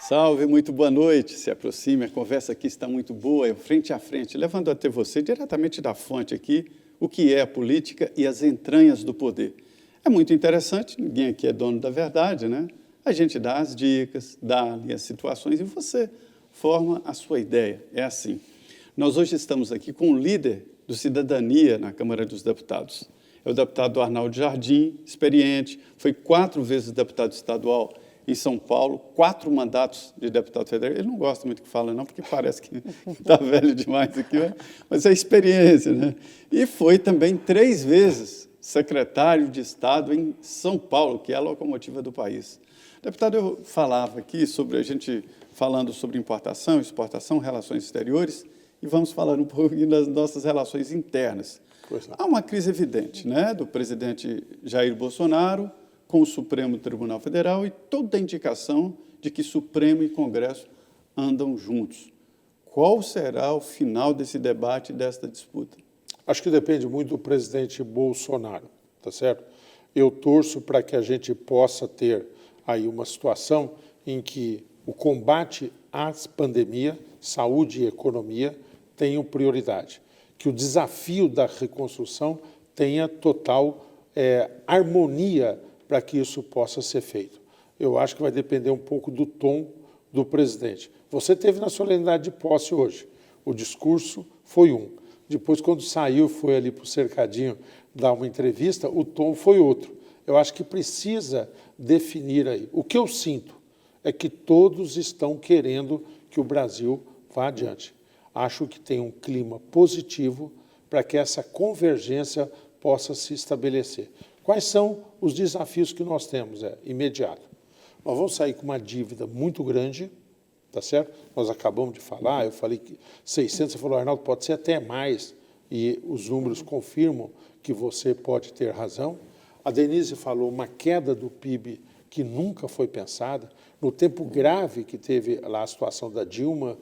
Salve, muito boa noite. Se aproxime, a conversa aqui está muito boa, frente a frente, levando até você, diretamente da fonte aqui, o que é a política e as entranhas do poder. É muito interessante, ninguém aqui é dono da verdade, né? A gente dá as dicas, dá ali as situações e você forma a sua ideia. É assim. Nós hoje estamos aqui com o líder do Cidadania na Câmara dos Deputados. É o deputado Arnaldo Jardim, experiente, foi 4 vezes deputado estadual em São Paulo, 4 mandatos de deputado federal. Ele não gosta muito que fala, não, porque parece que está velho demais aqui, mas é experiência, né? E foi também 3 vezes secretário de Estado em São Paulo, que é a locomotiva do país. Deputado, eu falava aqui sobre a gente falando sobre importação, exportação, relações exteriores, e vamos falar um pouquinho das nossas relações internas. Há uma crise evidente, né, do presidente Jair Bolsonaro com o Supremo Tribunal Federal e toda a indicação de que Supremo e Congresso andam juntos. Qual será o final desse debate, desta disputa? Acho que depende muito do presidente Bolsonaro, tá certo? Eu torço para que a gente possa ter aí uma situação em que o combate à pandemia, saúde e economia tenham prioridade, que o desafio da reconstrução tenha total harmonia para que isso possa ser feito. Eu acho que vai depender um pouco do tom do presidente. Você teve na solenidade de posse hoje, o discurso foi um. Depois, quando saiu, foi ali para o cercadinho dar uma entrevista, o tom foi outro. Eu acho que precisa definir aí. O que eu sinto é que todos estão querendo que o Brasil vá adiante. Acho que tem um clima positivo para que essa convergência possa se estabelecer. Quais são os desafios que nós temos? Imediato. Nós vamos sair com uma dívida muito grande, tá certo? Nós acabamos de falar, eu falei que 600, você falou, Arnaldo, pode ser até mais, e os números confirmam que você pode ter razão. A Denise falou uma queda do PIB que nunca foi pensada, no tempo grave que teve lá a situação da Dilma,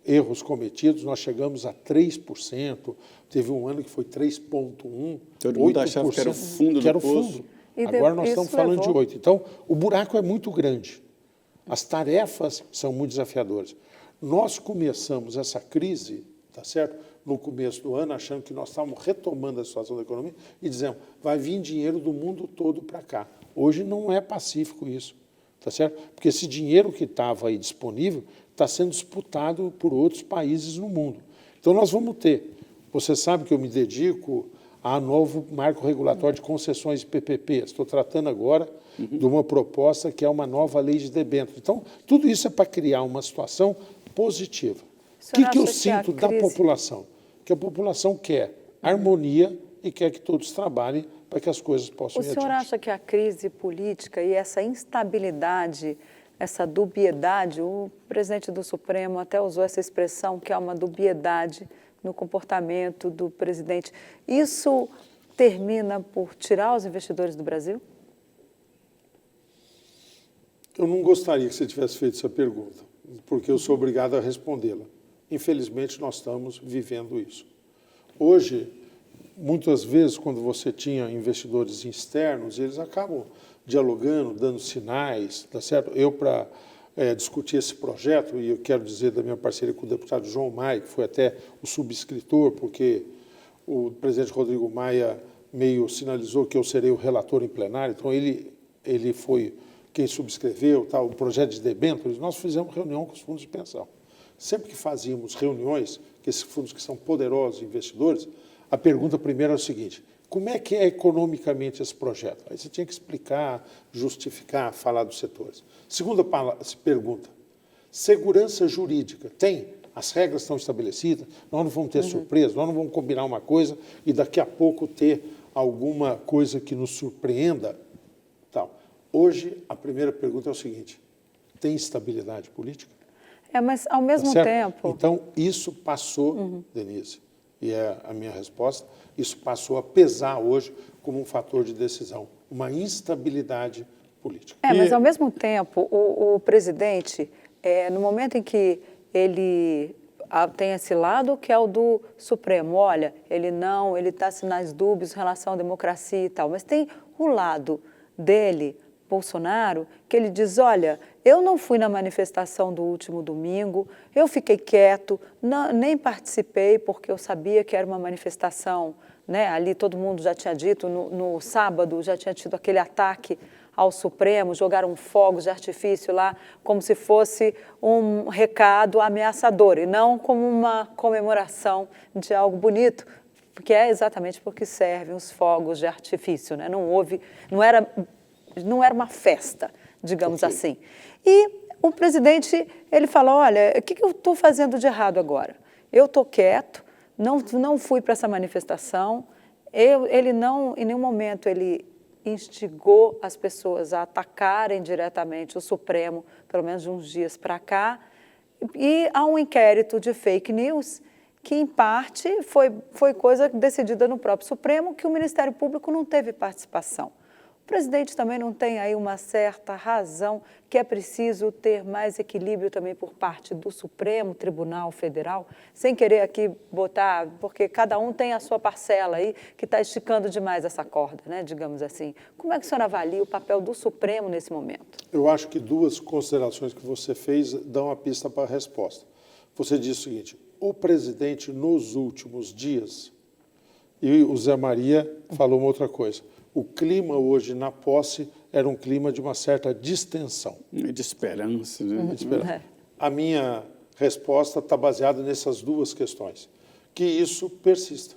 erros cometidos, nós chegamos a 3%, teve um ano que foi 3,1%. Todo mundo achava que era o fundo do poço. Agora nós estamos falando de 8%. Então, o buraco é muito grande. As tarefas são muito desafiadoras. Nós começamos essa crise, tá certo? No começo do ano, achando que nós estávamos retomando a situação da economia e dizendo, vai vir dinheiro do mundo todo para cá. Hoje não é pacífico isso, tá certo? Porque esse dinheiro que estava aí disponível está sendo disputado por outros países no mundo. Então, nós vamos ter. Você sabe que eu me dedico a novo marco regulatório de concessões de PPP. Estou tratando agora de uma proposta que é uma nova lei de debêntures. Então, tudo isso é para criar uma situação positiva. O que eu sinto da população? Que a população quer harmonia e quer que todos trabalhem para que as coisas possam ir adiante. O senhor acha que a crise política e essa instabilidade, essa dubiedade, o presidente do Supremo até usou essa expressão, que é uma dubiedade no comportamento do presidente, isso termina por tirar os investidores do Brasil? Eu não gostaria que você tivesse feito essa pergunta, porque eu sou obrigado a respondê-la. Infelizmente, nós estamos vivendo isso. Hoje, muitas vezes, quando você tinha investidores externos, eles acabam dialogando, dando sinais, tá certo? Eu, para discutir esse projeto, e eu quero dizer da minha parceria com o deputado João Maia, que foi até o subscritor, porque o presidente Rodrigo Maia meio sinalizou que eu serei o relator em plenário, então ele foi quem subscreveu o projeto de debêntures. Nós fizemos reunião com os fundos de pensão. Sempre que fazíamos reuniões, que esses fundos que são poderosos investidores, a pergunta primeira é o seguinte, como é que é economicamente esse projeto? Aí você tinha que explicar, justificar, falar dos setores. Segunda pergunta, segurança jurídica. Tem? As regras estão estabelecidas, nós não vamos ter surpresa, nós não vamos combinar uma coisa e daqui a pouco ter alguma coisa que nos surpreenda. Tal. Hoje, a primeira pergunta é o seguinte, tem estabilidade política? Mas ao mesmo tempo... Então, isso passou, Denise, e é a minha resposta, isso passou a pesar hoje como um fator de decisão, uma instabilidade política. Mas ao mesmo tempo, o presidente, no momento em que ele tem esse lado, que é o do Supremo, olha, ele dá sinais dúbios em relação à democracia e tal, mas tem o lado dele Bolsonaro, que ele diz, olha, eu não fui na manifestação do último domingo, eu fiquei quieto, nem participei, porque eu sabia que era uma manifestação, né, ali todo mundo já tinha dito, no sábado já tinha tido aquele ataque ao Supremo, jogaram fogos de artifício lá, como se fosse um recado ameaçador, e não como uma comemoração de algo bonito, porque é exatamente porque servem os fogos de artifício, né? Não era uma festa, digamos assim. E o presidente, ele falou, olha, o que eu estou fazendo de errado agora? Eu estou quieto, não fui para essa manifestação, ele não, em nenhum momento, ele instigou as pessoas a atacarem diretamente o Supremo, pelo menos de uns dias para cá, e há um inquérito de fake news que, em parte, foi coisa decidida no próprio Supremo, que o Ministério Público não teve participação. O presidente também não tem aí uma certa razão que é preciso ter mais equilíbrio também por parte do Supremo Tribunal Federal, sem querer aqui botar, porque cada um tem a sua parcela aí que está esticando demais essa corda, né, digamos assim. Como é que o senhor avalia o papel do Supremo nesse momento? Eu acho que duas considerações que você fez dão a pista para a resposta. Você disse o seguinte, o presidente nos últimos dias, e o Zé Maria falou uma outra coisa, o clima hoje na posse era um clima de uma certa distensão. De esperança. Né? De esperança. A minha resposta está baseada nessas duas questões. Que isso persista.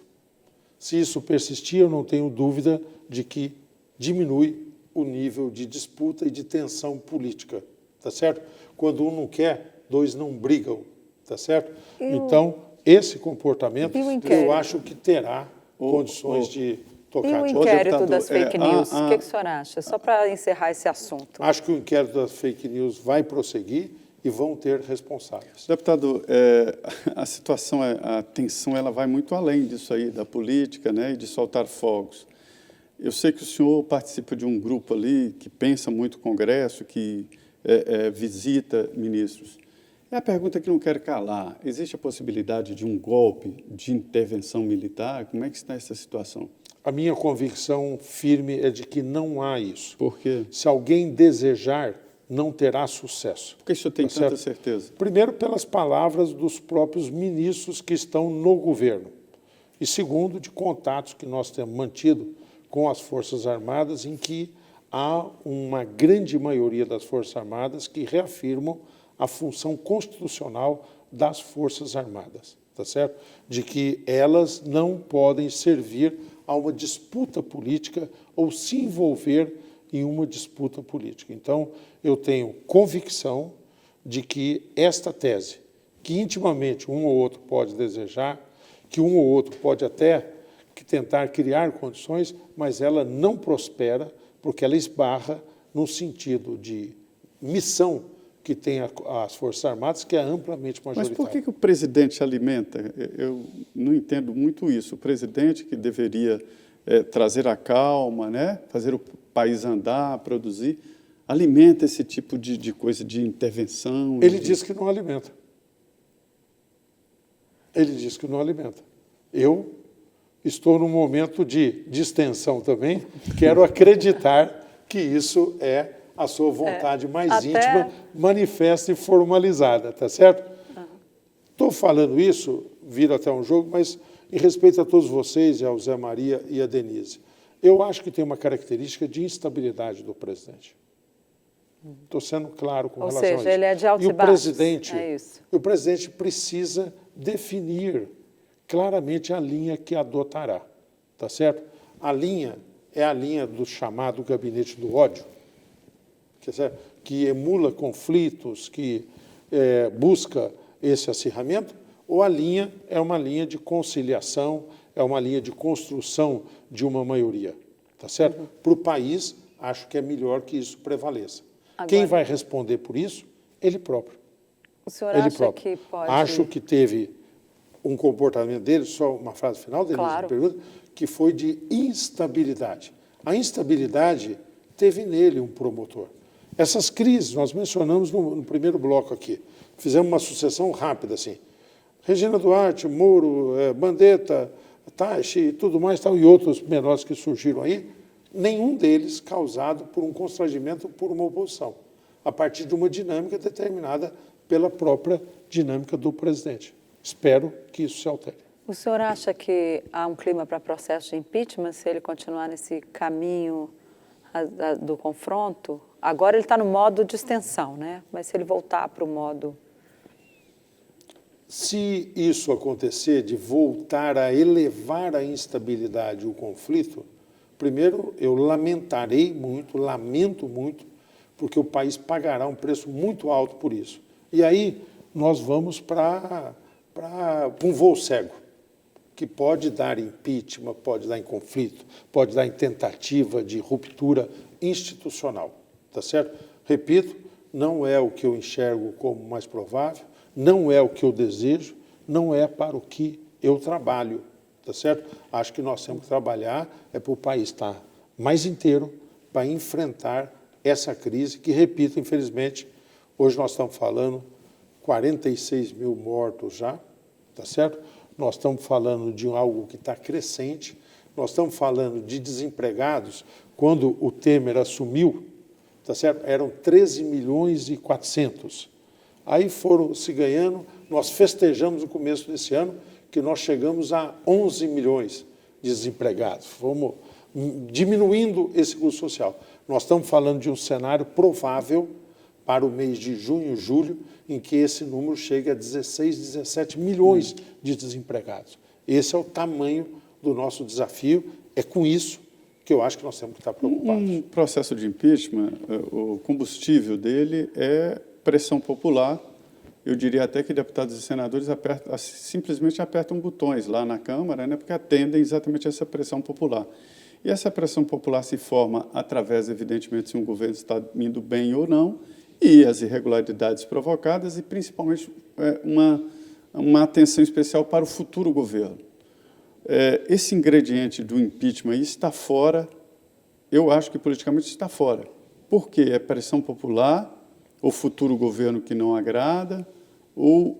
Se isso persistir, eu não tenho dúvida de que diminui o nível de disputa e de tensão política. Tá certo? Quando um não quer, dois não brigam. Tá certo? Então, esse comportamento, eu acho que terá condições de tocar. E o inquérito das fake news, o que o senhor acha? Só para encerrar esse assunto. Acho que o inquérito das fake news vai prosseguir e vão ter responsáveis. Deputado, a situação, a tensão, ela vai muito além disso aí, da política, né, e de soltar fogos. Eu sei que o senhor participa de um grupo ali que pensa muito o Congresso, que visita ministros. É a pergunta que não quero calar. Existe a possibilidade de um golpe, de intervenção militar? Como é que está essa situação? A minha convicção firme é de que não há isso. Por quê? Se alguém desejar, não terá sucesso. Por que o senhor tem tanta certeza? Primeiro, pelas palavras dos próprios ministros que estão no governo. E segundo, de contatos que nós temos mantido com as Forças Armadas, em que há uma grande maioria das Forças Armadas que reafirmam a função constitucional das Forças Armadas, tá certo? De que elas não podem servir a uma disputa política ou se envolver em uma disputa política. Então, eu tenho convicção de que esta tese, que intimamente um ou outro pode desejar, que um ou outro pode até tentar criar condições, mas ela não prospera porque ela esbarra no sentido de missão que tem as Forças Armadas, que é amplamente majoritária. Mas por que o presidente alimenta? Eu não entendo muito isso. O presidente que deveria trazer a calma, né? Fazer o país andar, produzir, alimenta esse tipo de coisa, de intervenção? Ele diz que não alimenta. Ele diz que não alimenta. Eu estou num momento de distensão também, quero acreditar que isso é a sua vontade mais íntima, manifesta e formalizada, tá certo? Estou falando isso, vira até um jogo, mas em respeito a todos vocês, e ao Zé Maria e a Denise, eu acho que tem uma característica de instabilidade do presidente. Estou sendo claro com relação a isso. Ou seja, ele é de altos e baixos. O presidente precisa definir claramente a linha que adotará, tá certo? A linha é a linha do chamado gabinete do ódio, que emula conflitos, que busca esse acirramento, ou a linha é uma linha de conciliação, é uma linha de construção de uma maioria, tá certo? Para o país, acho que é melhor que isso prevaleça. Agora, quem vai responder por isso? Ele próprio. O senhor acha que pode... Acho que teve um comportamento dele, só uma frase final dele, claro, pergunta, que foi de instabilidade. A instabilidade teve nele um promotor. Essas crises, nós mencionamos no primeiro bloco aqui, fizemos uma sucessão rápida, assim. Regina Duarte, Moro, Mandetta, Taishi e tudo mais, tal, e outros menores que surgiram aí, nenhum deles causado por um constrangimento por uma oposição, a partir de uma dinâmica determinada pela própria dinâmica do presidente. Espero que isso se altere. O senhor acha que há um clima para processo de impeachment se ele continuar nesse caminho do confronto? Agora ele está no modo de extensão, né? Mas se ele voltar para o modo... Se isso acontecer, de voltar a elevar a instabilidade e o conflito, primeiro eu lamento muito, porque o país pagará um preço muito alto por isso. E aí nós vamos para um voo cego, que pode dar impeachment, pode dar em conflito, pode dar em tentativa de ruptura institucional, tá certo? Repito, não é o que eu enxergo como mais provável, não é o que eu desejo, não é para o que eu trabalho, tá certo? Acho que nós temos que trabalhar para o país estar mais inteiro para enfrentar essa crise que, repito, infelizmente, hoje nós estamos falando 46 mil mortos já, tá certo? Nós estamos falando de algo que está crescente, nós estamos falando de desempregados. Quando o Temer assumiu, tá certo? Eram 13 milhões e 400. Aí foram se ganhando, nós festejamos no começo desse ano que nós chegamos a 11 milhões de desempregados. Fomos diminuindo esse custo social. Nós estamos falando de um cenário provável para o mês de junho e julho, em que esse número chega a 16, 17 milhões de desempregados. Esse é o tamanho do nosso desafio, é com isso que eu acho que nós temos que estar preocupados. Um processo de impeachment, o combustível dele é pressão popular. Eu diria até que deputados e senadores simplesmente apertam botões lá na Câmara, né, porque atendem exatamente essa pressão popular. E essa pressão popular se forma através, evidentemente, se um governo está indo bem ou não, e as irregularidades provocadas, e principalmente uma atenção especial para o futuro governo. Esse ingrediente do impeachment aí está fora, eu acho que politicamente está fora. Por quê? É pressão popular, o futuro governo que não agrada, ou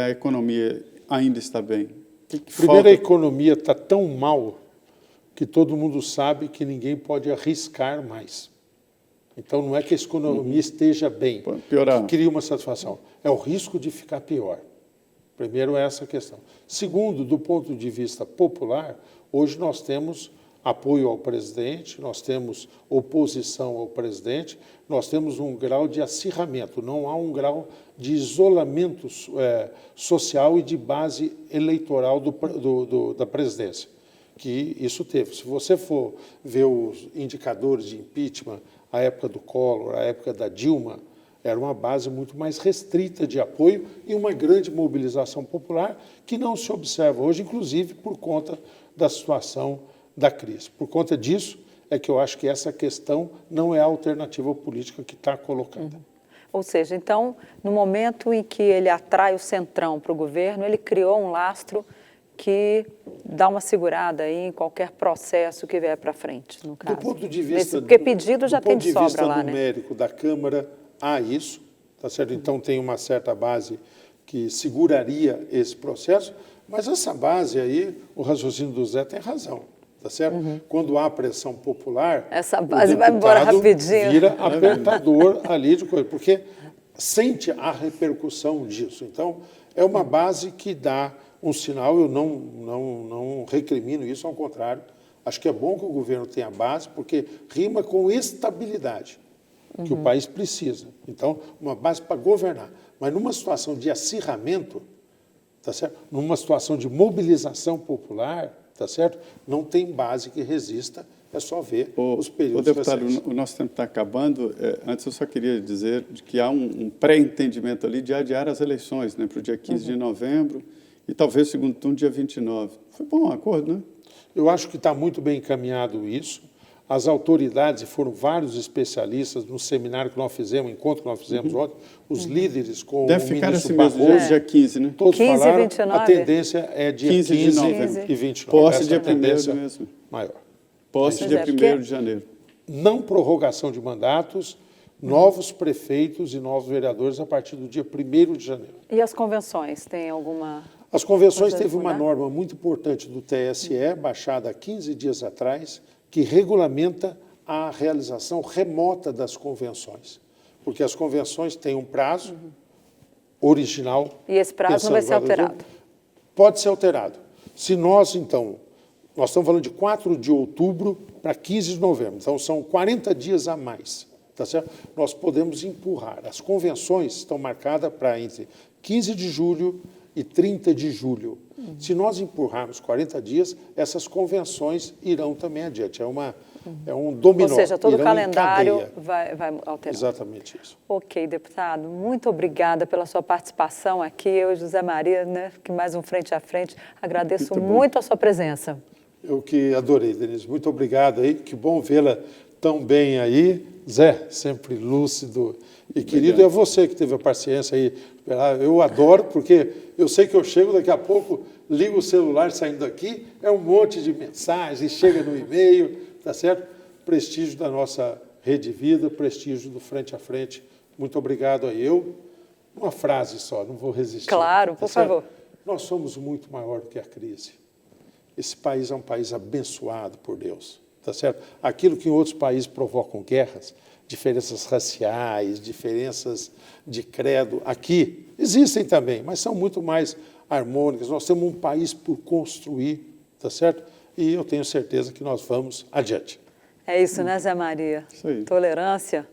a economia ainda está bem? Primeiro, a economia está tão mal que todo mundo sabe que ninguém pode arriscar mais. Então, não é que a economia esteja bem, piorar. Que cria uma satisfação. É o risco de ficar pior. Primeiro, é essa questão. Segundo, do ponto de vista popular, hoje nós temos apoio ao presidente, nós temos oposição ao presidente, nós temos um grau de acirramento, não há um grau de isolamento social e de base eleitoral da presidência, que isso teve. Se você for ver os indicadores de impeachment, a época do Collor, a época da Dilma, era uma base muito mais restrita de apoio e uma grande mobilização popular que não se observa hoje, inclusive por conta da situação da crise. Por conta disso, é que eu acho que essa questão não é a alternativa política que está colocada. Ou seja, então, no momento em que ele atrai o centrão para o governo, ele criou um lastro que dá uma segurada aí em qualquer processo que vier para frente, no caso. Do ponto de vista, porque pedido já tem de sobra lá, né? Do ponto de vista numérico da Câmara, há isso, tá certo? Então, tem uma certa base que seguraria esse processo, mas essa base aí, o raciocínio do Zé tem razão. Tá certo? Quando há pressão popular, essa base vai embora rapidinho. Vira apertador ali de coisa, porque sente a repercussão disso. Então, é uma base que dá um sinal, eu não recrimino isso, ao contrário, acho que é bom que o governo tenha base, porque rima com estabilidade, que o país precisa. Então, uma base para governar. Mas numa situação de acirramento, tá certo? Numa situação de mobilização popular, tá certo? Não tem base que resista, é só ver os períodos deputado, recentes. o nosso tempo está acabando. Antes, eu só queria dizer que há um pré-entendimento ali de adiar as eleições, né, para o dia 15 de novembro e talvez o segundo turno dia 29. Foi bom o acordo, né? Eu acho que está muito bem encaminhado isso. As autoridades, e foram vários especialistas no seminário que nós fizemos, encontro que nós fizemos ontem, os líderes com Deve o ficar ministro assim mesmo, Barroso, dia 15, né? todos 15 e falaram, 29. a tendência é dia 15 de novembro. e 29. Posse Essa dia é a tendência 1º mesmo. maior. Posse dia 1º de janeiro. Não prorrogação de mandatos, novos prefeitos e novos vereadores a partir do dia 1º de janeiro. E as convenções, tem alguma... As convenções teve uma norma muito importante do TSE, baixada há 15 dias atrás, que regulamenta a realização remota das convenções. Porque as convenções têm um prazo original. E esse prazo não vai ser alterado? Pode ser alterado. Se nós, então, nós estamos falando de 4 de outubro para 15 de novembro, então são 40 dias a mais, tá certo? Nós podemos empurrar. As convenções estão marcadas para entre 15 de julho e 30 de julho. Se nós empurrarmos 40 dias, essas convenções irão também adiante. É um dominó. Ou seja, todo o calendário cadeia. vai alterar. Exatamente isso. Ok, deputado, muito obrigada pela sua participação aqui. Eu e José Maria, né, que mais um Frente a Frente, agradeço muito a sua presença. Eu que adorei, Denise. Muito obrigado aí. Que bom vê-la tão bem aí. Zé, sempre lúcido e querido. É você que teve a paciência aí. Eu adoro, porque eu sei que eu chego daqui a pouco, ligo o celular saindo daqui, é um monte de mensagens, chega no e-mail, tá certo? Prestígio da nossa Rede Vida, prestígio do Frente a Frente. Muito obrigado aí. Uma frase só, não vou resistir. Claro, por favor. Nós somos muito maior do que a crise. Esse país é um país abençoado por Deus, tá certo? Aquilo que em outros países provocam guerras, diferenças raciais, diferenças de credo, aqui existem também, mas são muito mais harmônicas. Nós temos um país por construir, tá certo? E eu tenho certeza que nós vamos adiante. É isso, né, Zé Maria? Isso aí. Tolerância.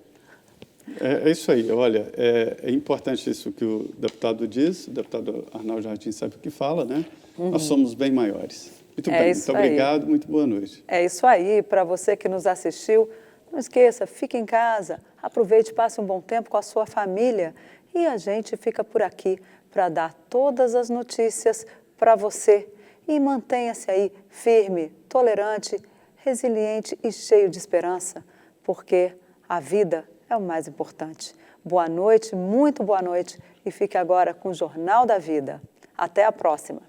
É isso aí. Olha, é importante isso que o deputado diz, o deputado Arnaldo Jardim sabe o que fala, né? Nós somos bem maiores. Muito bem, muito obrigado, muito boa noite. É isso aí. Para você que nos assistiu, não esqueça, fique em casa, aproveite, passe um bom tempo com a sua família e a gente fica por aqui para dar todas as notícias para você. E mantenha-se aí firme, tolerante, resiliente e cheio de esperança, porque a vida é o mais importante. Boa noite, muito boa noite e fique agora com o Jornal da Vida. Até a próxima.